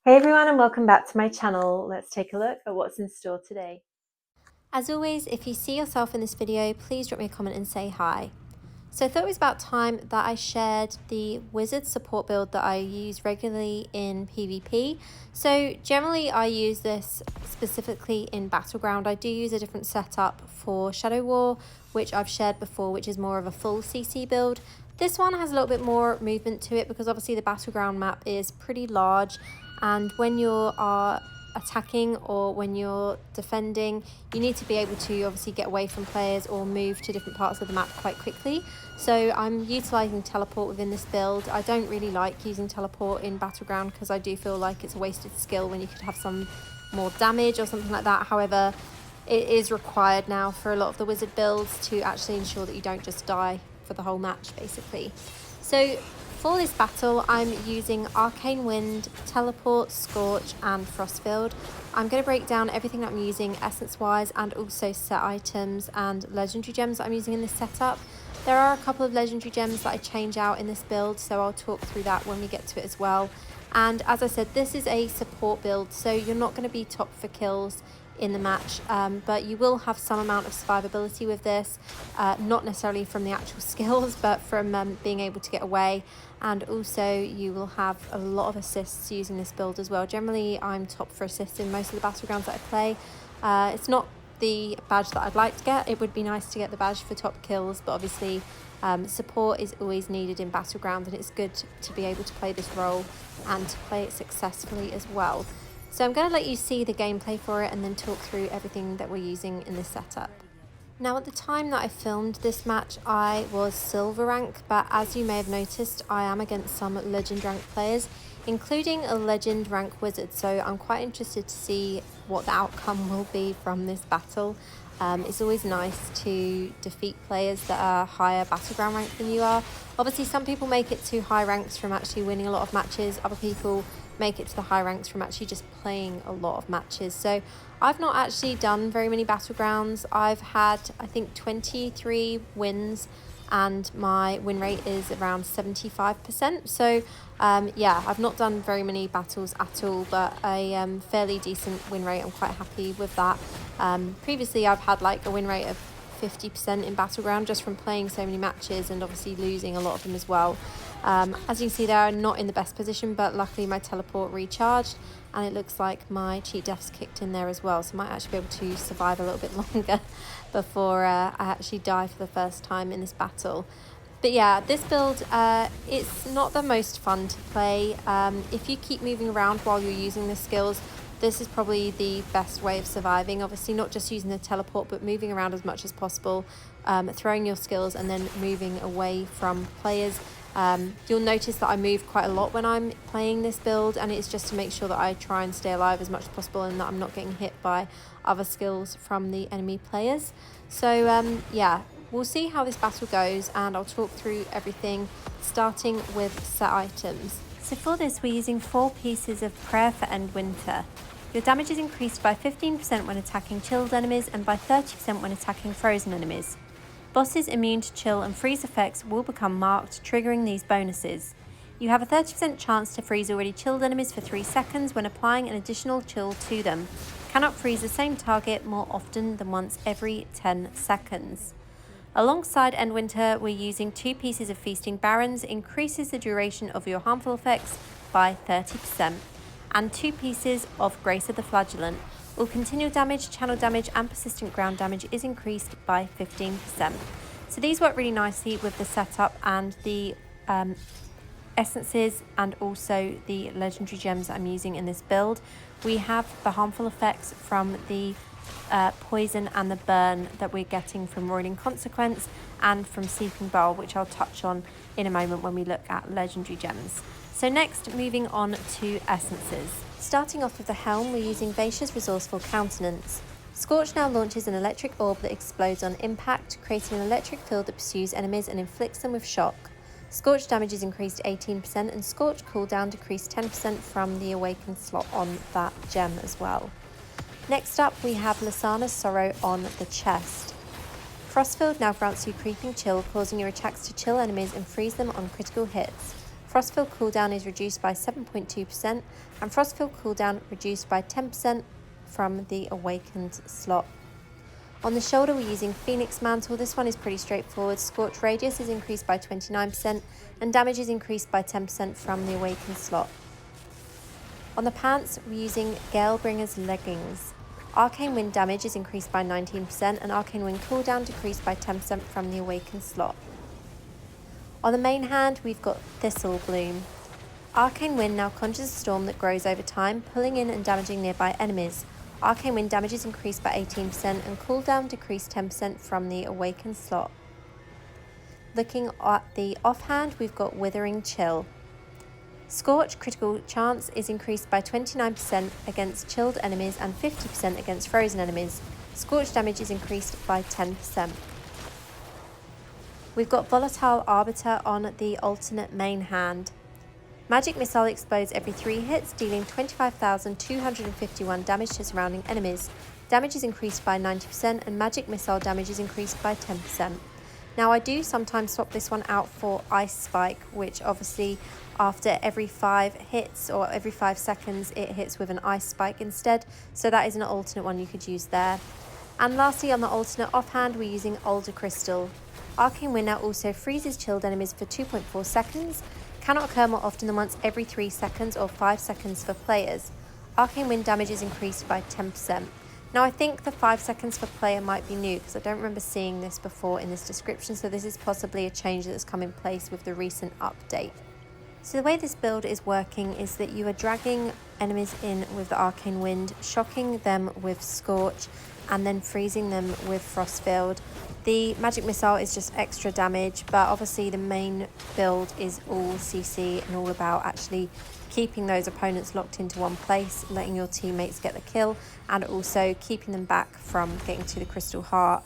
Hey everyone and welcome back to my channel. Let's take a look at what's in store today. As always, if you see yourself in this video, please drop me a comment and say hi. So I thought it was about time that I shared the wizard support build that I use regularly in PvP. So generally I use this specifically in Battleground. I do use a different setup for Shadow War, which I've shared before, which is more of a full CC build. This one has a little bit more movement to it because obviously the Battleground map is pretty large, and when you are attacking or when you're defending, you need to be able to obviously get away from players or move to different parts of the map quite quickly. So I'm utilising teleport within this build. I don't really like using teleport in Battleground because I do feel like it's a wasted skill when you could have some more damage or something like that. However, it is required now for a lot of the wizard builds to actually ensure that you don't just die for the whole match basically. So for this battle, I'm using Arcane Wind, Teleport, Scorch and Frostfield. I'm going to break down everything that I'm using essence-wise and also set items and legendary gems that I'm using in this setup. There are a couple of legendary gems that I change out in this build, so I'll talk through that when we get to it as well. And as I said, this is a support build, so you're not going to be top for kills in the match, but you will have some amount of survivability with this, not necessarily from the actual skills, but from being able to get away. And also you will have a lot of assists using this build as well. Generally I'm top for assists in most of the battlegrounds that I play. It's not the badge that I'd like to get. It would be nice to get the badge for top kills, but obviously support is always needed in battlegrounds, and it's good to be able to play this role and to play it successfully as well. So I'm going to let you see the gameplay for it and then talk through everything that we're using in this setup. Now, at the time that I filmed this match, I was silver rank, but as you may have noticed, I am against some legend rank players, including a legend rank wizard, so I'm quite interested to see what the outcome will be from this battle. It's always nice to defeat players that are higher battleground rank than you are. Obviously, some people make it to high ranks from actually winning a lot of matches, other people make it to the high ranks from actually just playing a lot of matches. So I've not actually done very many battlegrounds. I've had, I think, 23 wins and my win rate is around 75%. So yeah, I've not done very many battles at all, but a fairly decent win rate. I'm quite happy with that. Previously I've had like a win rate of 50% in battleground just from playing so many matches and obviously losing a lot of them as well. As you can see there, I'm not in the best position, but luckily my teleport recharged and it looks like my cheat deaths kicked in there as well, so I might actually be able to survive a little bit longer before I actually die for the first time in this battle. But yeah, this build, it's not the most fun to play. If you keep moving around while you're using the skills, this is probably the best way of surviving. Obviously not just using the teleport, but moving around as much as possible, throwing your skills and then moving away from players. You'll notice that I move quite a lot when I'm playing this build, and it's just to make sure that I try and stay alive as much as possible and that I'm not getting hit by other skills from the enemy players. So yeah, we'll see how this battle goes and I'll talk through everything, starting with set items. So for this, we're using 4 pieces of Prayer for End Winter. Your damage is increased by 15% when attacking chilled enemies and by 30% when attacking frozen enemies. Bosses immune to chill and freeze effects will become marked, triggering these bonuses. You have a 30% chance to freeze already chilled enemies for 3 seconds when applying an additional chill to them. Cannot freeze the same target more often than once every 10 seconds. Alongside Endwinter, we're using 2 pieces of Feasting Barons, increases the duration of your harmful effects by 30%, and 2 pieces of Grace of the Flagellant. All continual damage, channel damage and persistent ground damage is increased by 15%. So these work really nicely with the setup and the essences and also the legendary gems I'm using in this build. We have the harmful effects from the poison and the burn that we're getting from Roiling Consequence and from Seeping Bowl, which I'll touch on in a moment when we look at legendary gems. So next, moving on to essences. Starting off with the helm, we're using Vacia's Resourceful Countenance. Scorch now launches an electric orb that explodes on impact, creating an electric field that pursues enemies and inflicts them with shock. Scorch damage is increased 18% and Scorch cooldown decreased 10% from the awakened slot on that gem as well. Next up, we have Lysana's Sorrow on the chest. Frostfield now grants you Creeping Chill, causing your attacks to chill enemies and freeze them on critical hits. Frostfield cooldown is reduced by 7.2% and Frostfield cooldown reduced by 10% from the Awakened slot. On the shoulder we're using Phoenix Mantle. This one is pretty straightforward. Scorch Radius is increased by 29% and damage is increased by 10% from the Awakened slot. On the pants we're using Galebringer's Leggings. Arcane Wind damage is increased by 19% and Arcane Wind cooldown decreased by 10% from the Awakened slot. On the main hand we've got Thistle Bloom. Arcane Wind now conjures a storm that grows over time, pulling in and damaging nearby enemies. Arcane Wind damage is increased by 18% and cooldown decreased 10% from the Awakened slot. Looking at the offhand, we've got Withering Chill. Scorch critical chance is increased by 29% against chilled enemies and 50% against frozen enemies. Scorch damage is increased by 10%. We've got Volatile Arbiter on the alternate main hand. Magic Missile explodes every 3 hits, dealing 25,251 damage to surrounding enemies. Damage is increased by 90% and Magic Missile damage is increased by 10%. Now I do sometimes swap this one out for Ice Spike, which obviously after every 5 hits or every 5 seconds it hits with an Ice Spike instead, so that is an alternate one you could use there. And lastly, on the alternate offhand we're using Alder Crystal. Arcane Wind now also freezes chilled enemies for 2.4 seconds, cannot occur more often than once every 3 seconds or 5 seconds for players. Arcane Wind damage is increased by 10%. Now I think the 5 seconds for player might be new because I don't remember seeing this before in this description, so this is possibly a change that's come in place with the recent update. So the way this build is working is that you are dragging enemies in with the Arcane Wind, shocking them with Scorch, and then freezing them with Frostfield. The Magic Missile is just extra damage, but obviously the main build is all CC and all about actually keeping those opponents locked into one place, letting your teammates get the kill, and also keeping them back from getting to the Crystal Heart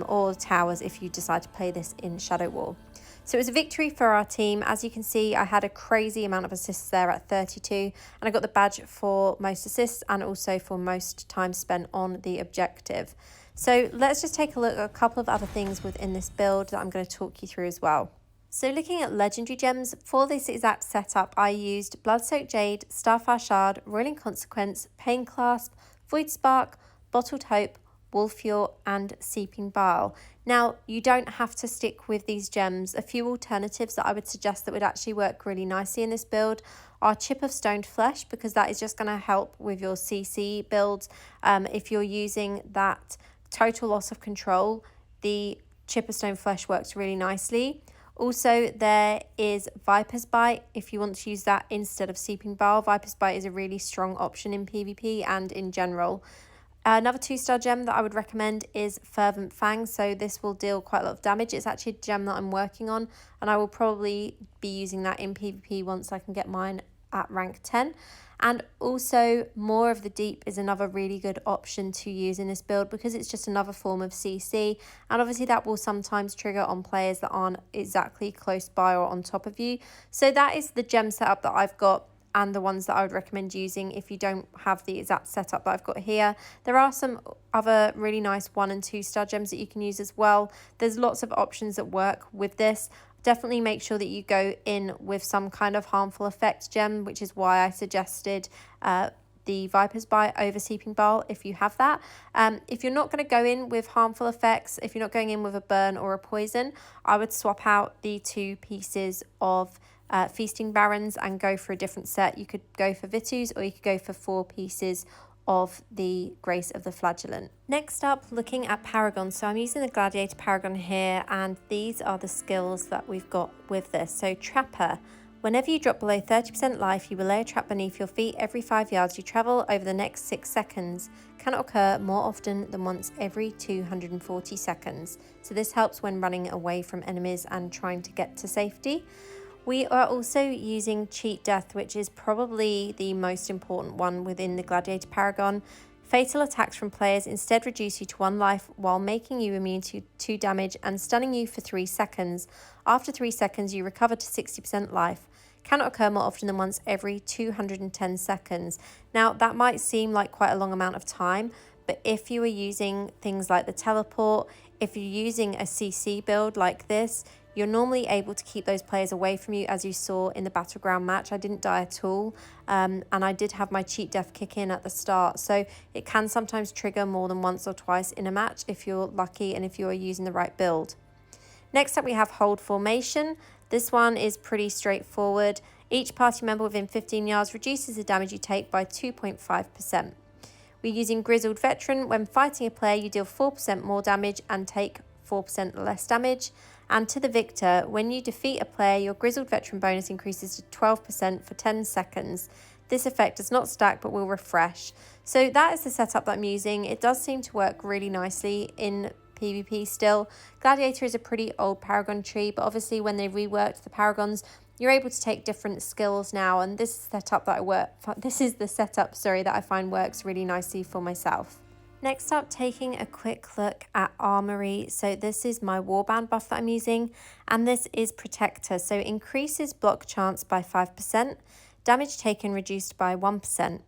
or the towers if you decide to play this in Shadow War. So it was a victory for our team. As you can see, I had a crazy amount of assists there at 32, and I got the badge for most assists and also for most time spent on the objective. So let's just take a look at a couple of other things within this build that I'm going to talk you through as well. So looking at legendary gems, for this exact setup I used Bloodsoaked Jade, Starfire Shard, Roiling Consequence, Pain Clasp, Void Spark, Bottled Hope, Wolfure and Seeping Bile. Now you don't have to stick with these gems. A few alternatives that I would suggest that would actually work really nicely in this build are Chip of Stoned Flesh, because that is just going to help with your CC builds. If you're using that total loss of control, the Chip of Stoned Flesh works really nicely. Also, there is Viper's Bite if you want to use that instead of Seeping Bile. Viper's Bite is a really strong option in PvP and in general. Another 2-star gem that I would recommend is Fervent Fang. So this will deal quite a lot of damage. It's actually a gem that I'm working on, and I will probably be using that in PvP once I can get mine at rank 10. And also More of the Deep is another really good option to use in this build because it's just another form of CC, and obviously that will sometimes trigger on players that aren't exactly close by or on top of you. So that is the gem setup that I've got and the ones that I would recommend using if you don't have the exact setup that I've got here. There are some other really nice 1- and 2-star gems that you can use as well. There's lots of options that work with this. Definitely make sure that you go in with some kind of harmful effect gem, which is why I suggested the Viper's Bite over Seeping Bile if you have that. If you're not going to go in with harmful effects, if you're not going in with a burn or a poison, I would swap out the 2 pieces of Feasting Barons and go for a different set. You could go for Vitus, or you could go for 4 pieces of the Grace of the Flagellant. Next up, looking at Paragon. So I'm using the Gladiator Paragon here, and these are the skills that we've got with this. So Trapper. Whenever you drop below 30% life, you will lay a trap beneath your feet every 5 yards you travel over the next 6 seconds. Cannot occur more often than once every 240 seconds. So this helps when running away from enemies and trying to get to safety. We are also using Cheat Death, which is probably the most important one within the Gladiator Paragon. Fatal attacks from players instead reduce you to 1 life while making you immune to 2 damage and stunning you for 3 seconds. After 3 seconds, you recover to 60% life. Cannot occur more often than once every 210 seconds. Now, that might seem like quite a long amount of time, but if you are using things like the teleport, if you're using a CC build like this, you're normally able to keep those players away from you, as you saw in the Battleground match. I didn't die at all, and I did have my cheat death kick in at the start, so it can sometimes trigger more than once or twice in a match if you're lucky and if you're using the right build. Next up we have Hold Formation. This one is pretty straightforward. Each party member within 15 yards reduces the damage you take by 2.5%. We're using Grizzled Veteran. When fighting a player, you deal 4% more damage and take 4% less damage. And to the victor, when you defeat a player, your Grizzled Veteran bonus increases to 12% for 10 seconds. This effect does not stack but will refresh. So that is the setup that I'm using. It does seem to work really nicely in PvP still. Gladiator is a pretty old Paragon tree, but obviously when they reworked the Paragons, you're able to take different skills now, and this is the setup that I find works really nicely for myself. Next up, taking a quick look at Armory. So this is my Warband buff that I'm using, and this is Protector. So increases block chance by 5%, damage taken reduced by 1%.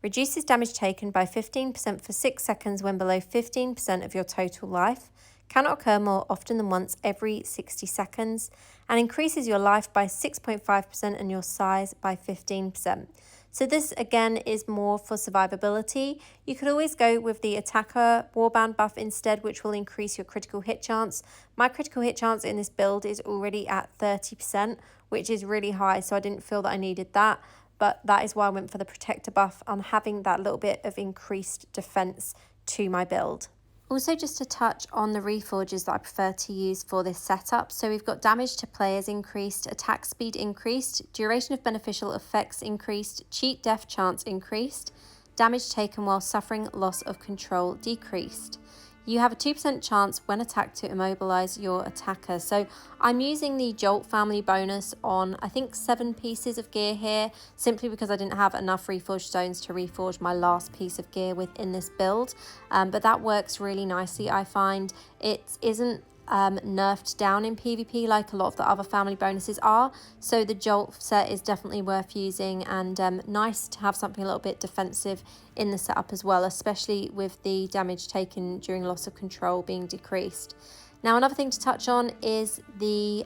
Reduces damage taken by 15% for 6 seconds when below 15% of your total life. Cannot occur more often than once every 60 seconds. And increases your life by 6.5% and your size by 15%. So this again is more for survivability. You could always go with the Attacker Warband buff instead, which will increase your critical hit chance. My critical hit chance in this build is already at 30%, which is really high, so I didn't feel that I needed that. But that is why I went for the Protector buff on having that little bit of increased defense to my build. Also, just to touch on the Reforges that I prefer to use for this setup. So we've got damage to players increased, attack speed increased, duration of beneficial effects increased, cheat death chance increased, damage taken while suffering loss of control decreased. You have a 2% chance when attacked to immobilize your attacker. So I'm using the Jolt family bonus on, I think, 7 pieces of gear here, simply because I didn't have enough reforged stones to reforge my last piece of gear within this build. But that works really nicely. I find it isn't nerfed down in PvP like a lot of the other family bonuses are, so the Jolt set is definitely worth using, and nice to have something a little bit defensive in the setup as well, especially with the damage taken during loss of control being decreased. Now, another thing to touch on is the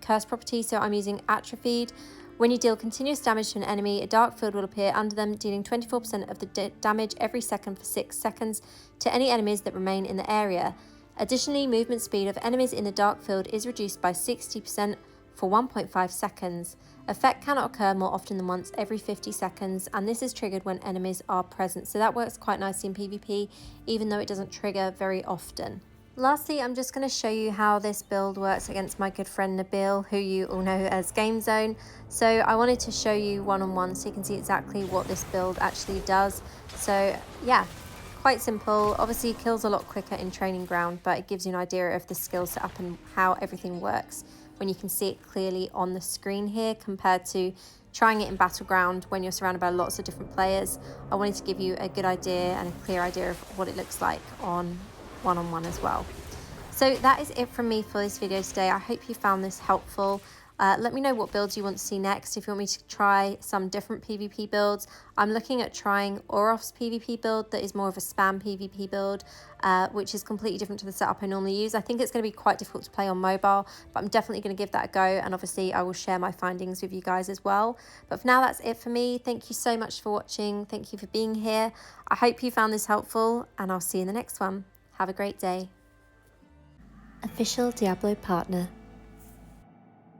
curse property. So I'm using Atrophied. When you deal continuous damage to an enemy, a dark field will appear under them, dealing 24% of the damage every second for 6 seconds to any enemies that remain in the area. Additionally, movement speed of enemies in the dark field is reduced by 60% for 1.5 seconds. Effect cannot occur more often than once every 50 seconds, and this is triggered when enemies are present. So that works quite nicely in PvP, even though it doesn't trigger very often. Lastly, I'm just going to show you how this build works against my good friend Nabil, who you all know as Game Zone. So I wanted to show you one-on-one so you can see exactly what this build actually does. So yeah. Quite simple. Obviously it kills a lot quicker in Training Ground, but it gives you an idea of the skill setup and how everything works when you can see it clearly on the screen here, compared to trying it in Battleground when you're surrounded by lots of different players. I wanted to give you a good idea and a clear idea of what it looks like on one-on-one as well. So that is it from me for this video today. I hope you found this helpful. Let me know what builds you want to see next. If you want me to try some different PvP builds, I'm looking at trying Orof's PvP build that is more of a spam PvP build, which is completely different to the setup I normally use. I think it's going to be quite difficult to play on mobile, but I'm definitely going to give that a go, and obviously I will share my findings with you guys as well. But for now, that's it for me. Thank you so much for watching. Thank you for being here. I hope you found this helpful, and I'll see you in the next one. Have a great day. Official Diablo partner.